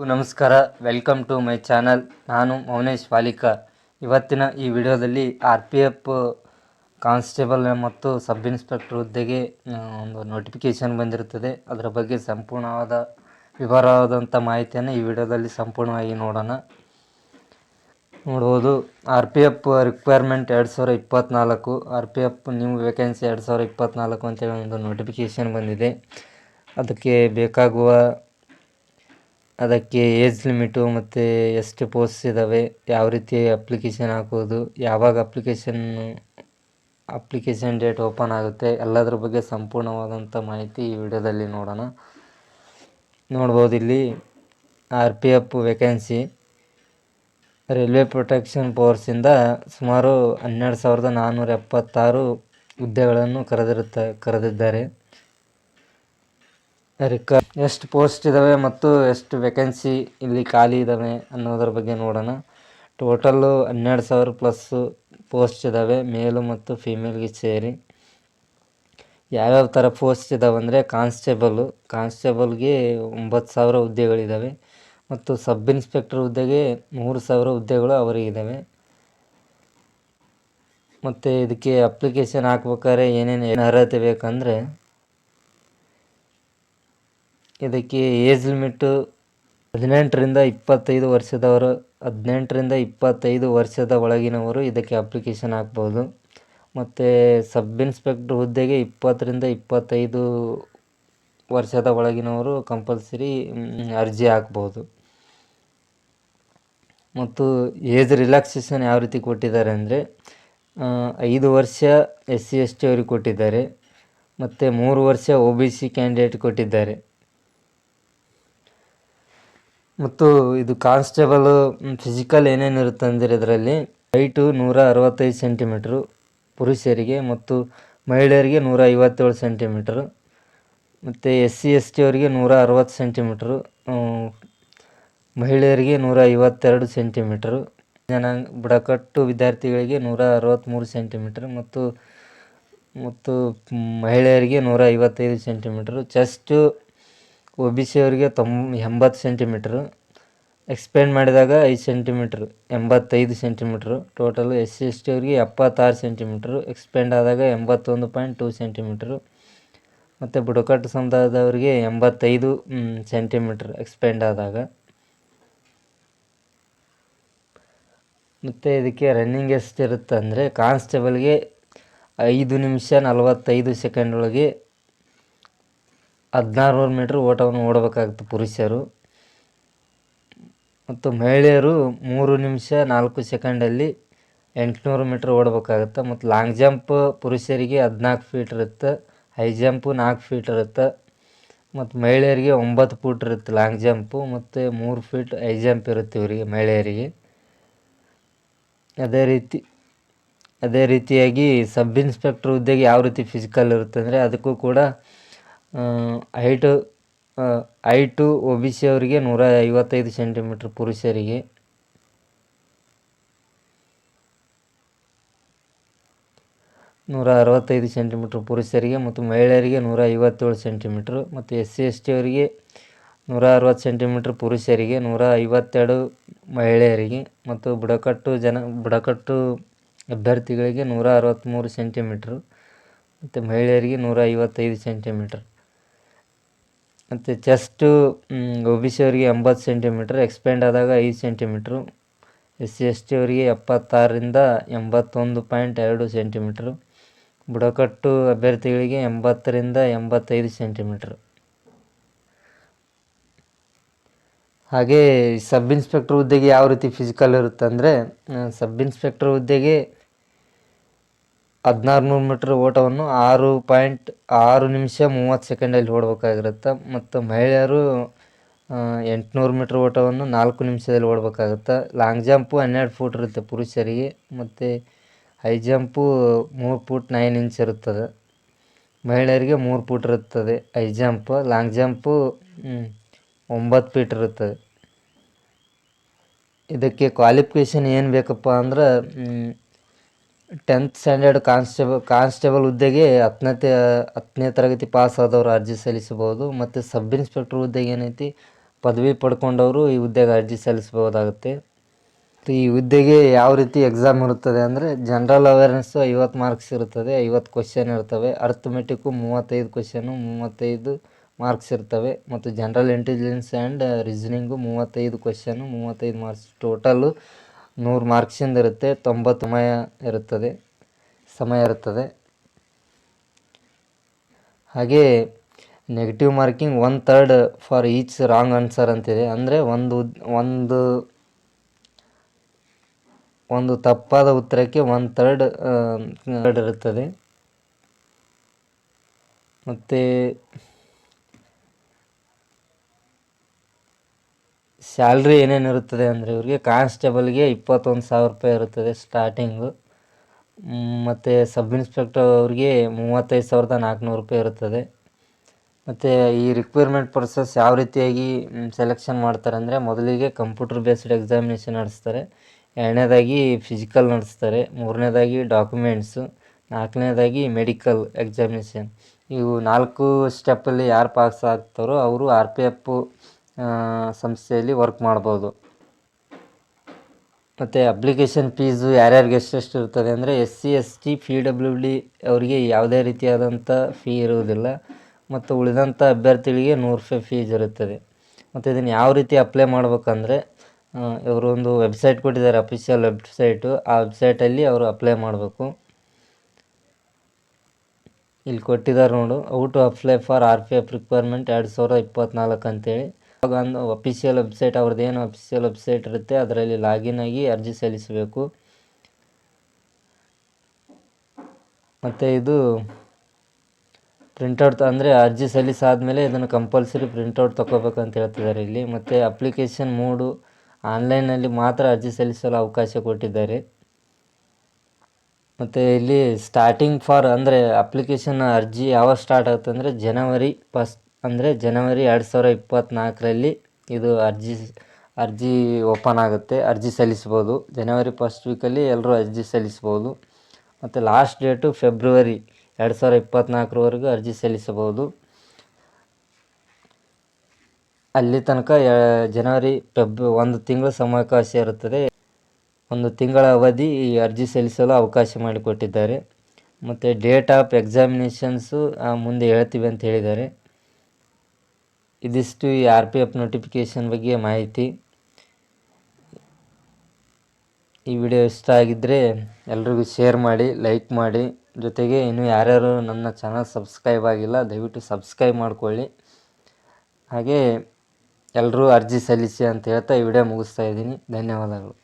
ನಮಸ್ಕಾರ, welcome to my channel. ನಾನು ಮೌನೇಶ್ ವಾಲಿಕ. ಇವತ್ತಿನ ಈ ವಿಡಿಯೋದಲ್ಲಿ RPF ಕಾನ್ಸ್ಟೇಬಲ್ ಮತ್ತು ಸಬ್ ಇನ್ಸ್ಪೆಕ್ಟರ್ ಹುದ್ದೆಗೆ ಒಂದು ನೋಟಿಫಿಕೇಷನ್ ಬಂದಿರುತ್ತದೆ. ಅದರ ಬಗ್ಗೆ ಸಂಪೂರ್ಣವಾದ ವಿವರವಾದಂಥ ಮಾಹಿತಿಯನ್ನು ಈ ವಿಡಿಯೋದಲ್ಲಿ ಸಂಪೂರ್ಣವಾಗಿ ನೋಡ್ಬೋದು. RPF requirement 2024, RPF new vacancy 2024 ಅಂತೇಳಿ ಒಂದು ನೋಟಿಫಿಕೇಷನ್ ಬಂದಿದೆ. ಅದಕ್ಕೆ ಏಜ್ ಲಿಮಿಟು ಮತ್ತು ಎಷ್ಟು ಪೋಸ್ಟ್ ಇದ್ದಾವೆ, ಯಾವ ರೀತಿ ಅಪ್ಲಿಕೇಶನ್ ಹಾಕೋದು, ಯಾವಾಗ ಅಪ್ಲಿಕೇಶನ್ ಡೇಟ್ ಓಪನ್ ಆಗುತ್ತೆ, ಎಲ್ಲದ್ರ ಬಗ್ಗೆ ಸಂಪೂರ್ಣವಾದಂಥ ಮಾಹಿತಿ ಈ ವಿಡಿಯೋದಲ್ಲಿ ನೋಡ್ಬೋದು. ಇಲ್ಲಿ RPF ವೇಕೆನ್ಸಿ ರೈಲ್ವೆ ಪ್ರೊಟೆಕ್ಷನ್ ಫೋರ್ಸಿಂದ ಸುಮಾರು 12,476 ಹುದ್ದೆಗಳನ್ನು ಕರೆದಿದ್ದಾರೆ. ಎಷ್ಟು ಪೋಸ್ಟ್ ಇದ್ದಾವೆ ಮತ್ತು ಎಷ್ಟು ವೇಕೆನ್ಸಿ ಇಲ್ಲಿ ಖಾಲಿ ಇದ್ದಾವೆ ಅನ್ನೋದ್ರ ಬಗ್ಗೆ ನೋಡೋಣ. ಟೋಟಲ್ಲು 12,000 ಪ್ಲಸ್ ಪೋಸ್ಟ್ ಇದ್ದಾವೆ, ಮೇಲು ಮತ್ತು ಫೀಮೇಲ್ಗೆ ಸೇರಿ. ಯಾವ್ಯಾವ ಥರ ಪೋಸ್ಟ್ ಇದ್ದಾವೆ ಅಂದರೆ ಕಾನ್ಸ್ಟೇಬಲ್ಗೆ 9,000 ಹುದ್ದೆಗಳಿದ್ದಾವೆ ಮತ್ತು ಸಬ್ ಇನ್ಸ್ಪೆಕ್ಟರ್ ಹುದ್ದೆಗೆ 3,000 ಹುದ್ದೆಗಳು ಅವರಿಗಿದ್ದಾವೆ. ಮತ್ತು ಇದಕ್ಕೆ ಅಪ್ಲಿಕೇಶನ್ ಹಾಕ್ಬೇಕಾದ್ರೆ ಏನೇನು ಅರ್ಹತೆ ಬೇಕಂದರೆ, ಇದಕ್ಕೆ ಏಜ್ ಲಿಮಿಟು 18ರಿಂದ 25 ವರ್ಷದ ಒಳಗಿನವರು ಇದಕ್ಕೆ ಅಪ್ಲಿಕೇಶನ್ ಹಾಕ್ಬೋದು. ಮತ್ತು ಸಬ್ ಇನ್ಸ್ಪೆಕ್ಟರ್ ಹುದ್ದೆಗೆ 20ರಿಂದ 25 ವರ್ಷದ ಒಳಗಿನವರು ಕಂಪಲ್ಸರಿ ಅರ್ಜಿ ಹಾಕ್ಬೋದು. ಮತ್ತು ಏಜ್ ರಿಲ್ಯಾಕ್ಸೇಷನ್ ಯಾವ ರೀತಿ ಕೊಟ್ಟಿದ್ದಾರೆ ಅಂದರೆ, 5 ವರ್ಷ SC/ST ಅವ್ರಿಗೆ ಕೊಟ್ಟಿದ್ದಾರೆ ಮತ್ತು 3 ವರ್ಷ OBC ಕ್ಯಾಂಡಿಡೇಟ್ ಕೊಟ್ಟಿದ್ದಾರೆ. ಮತ್ತು ಇದು ಕಾನ್ಸ್ಟೇಬಲ್ ಫಿಸಿಕಲ್ ಏನೇನು ಇರುತ್ತೆ ಅಂದರೆ, ಇದರಲ್ಲಿ ಹೈಟು 165 ಸೆಂಟಿಮೀಟ್ರು ಪುರುಷರಿಗೆ ಮತ್ತು ಮಹಿಳೆಯರಿಗೆ 157 ಸೆಂಟಿಮೀಟ್ರು ಮತ್ತು SC/ST ಅವರಿಗೆ 160 ಸೆಂಟಿಮೀಟ್ರು, ಮಹಿಳೆಯರಿಗೆ 152 ಸೆಂಟಿಮೀಟ್ರು, ಬುಡಕಟ್ಟು ವಿದ್ಯಾರ್ಥಿಗಳಿಗೆ 163 ಸೆಂಟಿಮೀಟ್ರ್ ಮತ್ತು ಮಹಿಳೆಯರಿಗೆ 155 ಸೆಂಟಿಮೀಟ್ರು. ಚೆಸ್ಟು OBC ಅವರಿಗೆ 80 ಸೆಂಟಿಮೀಟ್ರು, ಎಕ್ಸ್ಪೆಂಡ್ ಮಾಡಿದಾಗ 5 ಸೆಂಟಿಮೀಟ್ರ್ 85 ಸೆಂಟಿಮೀಟ್ರು. ಟೋಟಲು SC/ST ಅವರಿಗೆ 76 ಸೆಂಟಿಮೀಟ್ರು, ಎಕ್ಸ್ಪೆಂಡ್ ಆದಾಗ 81.2 ಸೆಂಟಿಮೀಟ್ರು ಮತ್ತು ಬುಡಕಟ್ಟು ಸಮುದಾಯದವರಿಗೆ 85 ಸೆಂಟಿಮೀಟ್ರ್ ಎಕ್ಸ್ಪೆಂಡ್ ಆದಾಗ. ಮತ್ತು ಇದಕ್ಕೆ ರನ್ನಿಂಗ್ ಎಷ್ಟಿರುತ್ತೆ ಅಂದರೆ, ಕಾನ್ಸ್ಟೇಬಲ್ಗೆ 5 ನಿಮಿಷ 45 ಸೆಕೆಂಡ್ ಒಳಗೆ 1600 ಮೀಟ್ರ್ ಓಟವನ್ನು ಓಡಬೇಕಾಗುತ್ತೆ ಪುರುಷರು. ಮತ್ತು ಮಹಿಳೆಯರು 3 ನಿಮಿಷ 4 ಸೆಕೆಂಡಲ್ಲಿ 800 ಮೀಟ್ರ್ ಓಡಬೇಕಾಗುತ್ತೆ. ಮತ್ತು ಲಾಂಗ್ ಜಂಪ್ ಪುರುಷರಿಗೆ 14 ಫೀಟ್ ಇರುತ್ತೆ, ಹೈ ಜಂಪು 4 ಫೀಟ್ ಇರುತ್ತೆ. ಮತ್ತು ಮಹಿಳೆಯರಿಗೆ 9 ಫೂಟ್ ಇರುತ್ತೆ ಲಾಂಗ್ ಜಂಪು ಮತ್ತು 3 ಫೀಟ್ ಹೈ ಜಂಪ್ ಇರುತ್ತೆ ಇವರಿಗೆ ಮಹಿಳೆಯರಿಗೆ. ಅದೇ ರೀತಿಯಾಗಿ ಸಬ್ ಇನ್ಸ್ಪೆಕ್ಟರ್ ಹುದ್ದೆಗೆ ಯಾವ ರೀತಿ ಫಿಸಿಕಲ್ ಇರುತ್ತೆ ಅಂದರೆ, ಅದಕ್ಕೂ ಕೂಡ ಹೈಟು OBC ಅವರಿಗೆ 155 ಸೆಂಟಿಮೀಟ್ರ್ ಪುರುಷರಿಗೆ, 165 ಸೆಂಟಿಮೀಟ್ರ್ ಪುರುಷರಿಗೆ ಮತ್ತು ಮಹಿಳೆಯರಿಗೆ 157 ಸೆಂಟಿಮೀಟ್ರು ಮತ್ತು SC/ST ಅವರಿಗೆ 160 ಸೆಂಟಿಮೀಟ್ರ್ ಪುರುಷರಿಗೆ, 152 ಮಹಿಳೆಯರಿಗೆ ಮತ್ತು ಬುಡಕಟ್ಟು ಅಭ್ಯರ್ಥಿಗಳಿಗೆ 163 ಸೆಂಟಿಮೀಟ್ರು ಮತ್ತು ಮಹಿಳೆಯರಿಗೆ 155 ಸೆಂಟಿಮೀಟ್ರ್. ಮತ್ತು ಚೆಸ್ಟು OBC ಅವರಿಗೆ 80 ಸೆಂಟಿಮೀಟ್ರ್, ಎಕ್ಸ್ಪೆಂಡ್ ಆದಾಗ 5 ಸೆಂಟಿಮೀಟ್ರು, SC/ST ಅವರಿಗೆ 76ರಿಂದ 81.2 ಸೆಂಟಿಮೀಟ್ರು, ಬುಡಕಟ್ಟು ಅಭ್ಯರ್ಥಿಗಳಿಗೆ 80ರಿಂದ 85 ಸೆಂಟಿಮೀಟ್ರ್. ಹಾಗೇ ಸಬ್ ಇನ್ಸ್ಪೆಕ್ಟರ್ ಹುದ್ದೆಗೆ ಯಾವ ರೀತಿ ಫಿಸಿಕಲ್ ಇರುತ್ತೆ ಅಂದರೆ, ಸಬ್ ಇನ್ಸ್ಪೆಕ್ಟರ್ ಹುದ್ದೆಗೆ 1600 ಮೀಟ್ರ್ ಓಟವನ್ನು 6 ನಿಮಿಷ 30 ಸೆಕೆಂಡಲ್ಲಿ ಓಡಬೇಕಾಗಿರುತ್ತೆ. ಮತ್ತು ಮಹಿಳೆಯರು 800 ಮೀಟ್ರ್ ಓಟವನ್ನು 4 ನಿಮಿಷದಲ್ಲಿ ಓಡಬೇಕಾಗುತ್ತೆ. ಲಾಂಗ್ ಜಂಪು 12 ಫೂಟ್ ಇರುತ್ತೆ ಪುರುಷರಿಗೆ ಮತ್ತು ಹೈ ಜಂಪು 3 ಫೂಟ್ 9 ಇಂಚ್ ಇರುತ್ತದೆ. ಮಹಿಳೆಯರಿಗೆ 3 ಫೂಟ್ ಇರುತ್ತದೆ high jump. Long jump 9 feet ಇರುತ್ತದೆ. ಇದಕ್ಕೆ ಕ್ವಾಲಿಫಿಕೇಷನ್ ಏನು ಬೇಕಪ್ಪ ಅಂದ್ರೆ, 10th ಸ್ಟ್ಯಾಂಡರ್ಡ್ ಕಾನ್ಸ್ಟೇಬಲ್ ಹುದ್ದೆಗೆ 10ನೇ ತರಗತಿ ಪಾಸ್ ಆದವರು ಅರ್ಜಿ ಸಲ್ಲಿಸಬಹುದು. ಮತ್ತು ಸಬ್ ಇನ್ಸ್ಪೆಕ್ಟರ್ ಹುದ್ದೆಗೆ ಏನೈತಿ ಪದವಿ ಪಡ್ಕೊಂಡವರು ಈ ಹುದ್ದೆಗೆ ಅರ್ಜಿ ಸಲ್ಲಿಸ್ಬೋದಾಗುತ್ತೆ. ಈ ಹುದ್ದೆಗೆ ಯಾವ ರೀತಿ ಎಕ್ಸಾಮ್ ಇರುತ್ತದೆ ಅಂದರೆ ಜನರಲ್ ಅವೇರ್ನೆಸ್ಸು 50 ಮಾರ್ಕ್ಸ್ ಇರುತ್ತದೆ, 50 ಕ್ವಶನ್ ಇರ್ತವೆ. ಅರ್ಥಮೆಟಿಕ್ಕು 35 ಕ್ವಶನು, 35 ಮಾರ್ಕ್ಸ್ ಇರ್ತವೆ. ಮತ್ತು general intelligence and reasoning 35 question, 35 marks. Total 100 ಮಾರ್ಕ್ಸಿಂದ ಇರುತ್ತೆ. 90 ಸಮಯ ಇರುತ್ತದೆ. ಹಾಗೆ negative marking 1/3 for each wrong answer ಅಂತಿದೆ. ಅಂದರೆ ಒಂದು ತಪ್ಪಾದ ಉತ್ತರಕ್ಕೆ 1/3 ಇರುತ್ತದೆ. ಮತ್ತು ಸ್ಯಾಲ್ರಿ ಏನೇನಿರುತ್ತದೆ ಅಂದರೆ ಇವರಿಗೆ ಕಾನ್ಸ್ಟೇಬಲ್ಗೆ 21,000 ರೂಪಾಯಿ ಇರುತ್ತದೆ ಸ್ಟಾರ್ಟಿಂಗು. ಮತ್ತು ಸಬ್ ಇನ್ಸ್ಪೆಕ್ಟರ್ ಅವ್ರಿಗೆ 35,400 ರೂಪಾಯಿ ಇರುತ್ತದೆ. ಮತ್ತು ಈ ರಿಕ್ವೈರ್ಮೆಂಟ್ ಪ್ರೊಸೆಸ್ ಯಾವ ರೀತಿಯಾಗಿ ಸೆಲೆಕ್ಷನ್ ಮಾಡ್ತಾರೆ ಅಂದರೆ ಮೊದಲಿಗೆ ಕಂಪ್ಯೂಟರ್ ಬೇಸ್ಡ್ ಎಕ್ಸಾಮಿನೇಷನ್ ನಡೆಸ್ತಾರೆ, 2ನೇದಾಗಿ ಫಿಸಿಕಲ್ ನಡೆಸ್ತಾರೆ, 3ನೇದಾಗಿ ಡಾಕ್ಯುಮೆಂಟ್ಸು, 4ನೇದಾಗಿ ಮೆಡಿಕಲ್ ಎಕ್ಸಾಮಿನೇಷನ್. ಇವು 4 ಸ್ಟೆಪ್ಪಲ್ಲಿ ಯಾರು ಪಾಸ್ ಆಗ್ತಾರೋ ಅವರು RPF ಸಂಸ್ಥೆಯಲ್ಲಿ ವರ್ಕ್ ಮಾಡ್ಬೋದು. ಮತ್ತು ಅಪ್ಲಿಕೇಶನ್ ಫೀಸು ಯಾರ್ಯಾರಿಗೆ ಎಷ್ಟೆಷ್ಟು ಇರ್ತದೆ ಅಂದರೆ SC ST PWD ಅವರಿಗೆ ಯಾವುದೇ ರೀತಿಯಾದಂಥ ಫೀ ಇರುವುದಿಲ್ಲ. ಮತ್ತು ಉಳಿದಂಥ ಅಭ್ಯರ್ಥಿಗಳಿಗೆ 100 ರೂಪಾಯಿ ಫೀಸ್ ಇರುತ್ತದೆ. ಮತ್ತು ಇದನ್ನು ಯಾವ ರೀತಿ ಅಪ್ಲೈ ಮಾಡ್ಬೇಕಂದ್ರೆ ಇವರು ಒಂದು ವೆಬ್ಸೈಟ್ ಕೊಟ್ಟಿದ್ದಾರೆ, ಅಫಿಷಿಯಲ್ ವೆಬ್ಸೈಟು. ಆ ವೆಬ್ಸೈಟಲ್ಲಿ ಅವರು ಅಪ್ಲೈ ಮಾಡಬೇಕು. ಇಲ್ಲಿ ಕೊಟ್ಟಿದ್ದಾರೆ ನೋಡು, how to apply for RPF requirement 2024 ಅಂತೇಳಿ. ಒಂದು ಅಫಿಷಿಯಲ್ ವೆಬ್ಸೈಟ್, ಅವ್ರದ್ದೇನು ಅಫಿಷಿಯಲ್ ವೆಬ್ಸೈಟ್ ಇರುತ್ತೆ ಅದರಲ್ಲಿ ಲಾಗಿನ್ ಆಗಿ ಅರ್ಜಿ ಸಲ್ಲಿಸಬೇಕು. ಮತ್ತು ಇದು ಪ್ರಿಂಟೌಟ್ ಅಂದರೆ ಅರ್ಜಿ ಸಲ್ಲಿಸಾದ್ಮೇಲೆ ಇದನ್ನು ಕಂಪಲ್ಸರಿ ಪ್ರಿಂಟೌಟ್ ತೊಗೋಬೇಕಂತ ಹೇಳ್ತಿದ್ದಾರೆ ಇಲ್ಲಿ. ಮತ್ತು ಅಪ್ಲಿಕೇಶನ್ ಮೋಡು ಆನ್ಲೈನಲ್ಲಿ ಮಾತ್ರ ಅರ್ಜಿ ಸಲ್ಲಿಸಲು ಅವಕಾಶ ಕೊಟ್ಟಿದ್ದಾರೆ. ಮತ್ತು ಇಲ್ಲಿ ಸ್ಟಾರ್ಟಿಂಗ್ ಫಾರ್ ಅಂದರೆ ಅಪ್ಲಿಕೇಶನ್ ಅರ್ಜಿ ಯಾವಾಗ ಸ್ಟಾರ್ಟ್ ಆಗುತ್ತೆ ಅಂದರೆ ಜನವರಿ 1 ಅಂದರೆ ಜನವರಿ 2024ರಲ್ಲಿ ಇದು ಅರ್ಜಿ ಓಪನ್ ಆಗುತ್ತೆ. ಅರ್ಜಿ ಸಲ್ಲಿಸ್ಬೋದು. ಜನವರಿ 1 ವೀಕಲ್ಲಿ ಎಲ್ಲರೂ ಅರ್ಜಿ ಸಲ್ಲಿಸ್ಬೋದು. ಮತ್ತು ಲಾಸ್ಟ್ ಡೇಟು ಫೆಬ್ರವರಿ 2024ವರೆಗೂ ಅರ್ಜಿ ಸಲ್ಲಿಸಬಹುದು. ಅಲ್ಲಿ ತನಕ ಜನವರಿ 1 ತಿಂಗಳು ಸಮಯಾವಕಾಶ ಇರುತ್ತದೆ. 1 ತಿಂಗಳ ಅವಧಿ ಈ ಅರ್ಜಿ ಸಲ್ಲಿಸಲು ಅವಕಾಶ ಮಾಡಿಕೊಟ್ಟಿದ್ದಾರೆ. ಮತ್ತು ಡೇಟ್ ಆಫ್ ಎಕ್ಸಾಮಿನೇಷನ್ಸು ಮುಂದೆ ಹೇಳ್ತೀವಿ ಅಂತ ಹೇಳಿದ್ದಾರೆ. ಇದಿಷ್ಟು ಈ RPF ನೋಟಿಫಿಕೇಷನ್ ಬಗ್ಗೆ ಮಾಹಿತಿ. ಈ ವಿಡಿಯೋ ಇಷ್ಟ ಆಗಿದ್ದರೆ ಎಲ್ರಿಗೂ ಶೇರ್ ಮಾಡಿ, ಲೈಕ್ ಮಾಡಿ. ಜೊತೆಗೆ ಇನ್ನೂ ಯಾರ್ಯಾರು ನನ್ನ ಚಾನಲ್ ಸಬ್ಸ್ಕ್ರೈಬ್ ಆಗಿಲ್ಲ ದಯವಿಟ್ಟು ಸಬ್ಸ್ಕ್ರೈಬ್ ಮಾಡ್ಕೊಳ್ಳಿ. ಹಾಗೆ ಎಲ್ಲರೂ ಅರ್ಜಿ ಸಲ್ಲಿಸಿ ಅಂತ ಹೇಳ್ತಾ ಈ ವಿಡಿಯೋ ಮುಗಿಸ್ತಾ ಇದ್ದೀನಿ. ಧನ್ಯವಾದಗಳು.